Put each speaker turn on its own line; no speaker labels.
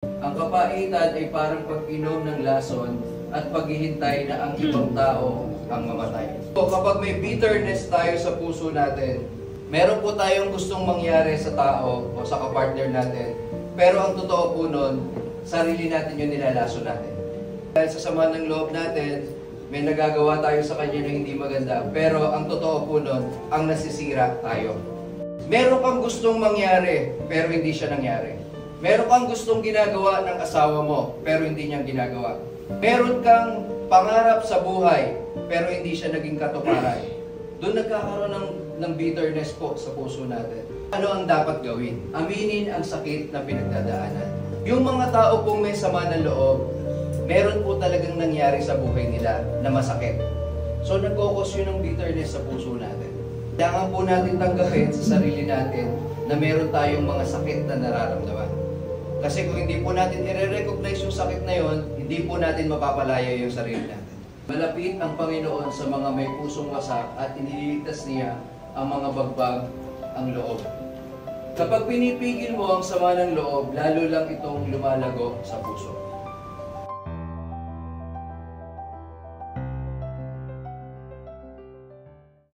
Ang kapaitan ay parang pag-inom ng lason at paghihintay na ang ibang tao ang mamatay. So, kapag may bitterness tayo sa puso natin, meron po tayong gustong mangyari sa tao o sa kapartner natin, pero ang totoo po nun, sarili natin yung nilalaso natin. Dahil sa sama ng loob natin, may nagagawa tayo sa kanya na hindi maganda, pero ang totoo po nun, ang nasisira tayo. Meron kang gustong mangyari, pero hindi siya nangyari. Meron kang gustong ginagawa ng asawa mo, pero hindi niya ginagawa. Meron kang pangarap sa buhay, pero hindi siya naging katuparan. Doon nagkakaroon ng bitterness po sa puso natin. Ano ang dapat gawin? Aminin ang sakit na pinagdadaanan. Yung mga tao pong may sama ng loob, meron po talagang nangyari sa buhay nila na masakit. So nagkukos yun ng bitterness sa puso natin. Kailangan po natin tanggapin sa sarili natin na meron tayong mga sakit na nararamdaman. Kasi kung hindi po natin i-recognize yung sakit na yon, hindi po natin mapapalaya yung sarili natin. Malapit ang Panginoon sa mga may pusong wasak at iniligtas niya ang mga bagbag ang loob. Kapag pinipigil mo ang sama ng loob, lalo lang itong lumalago sa puso.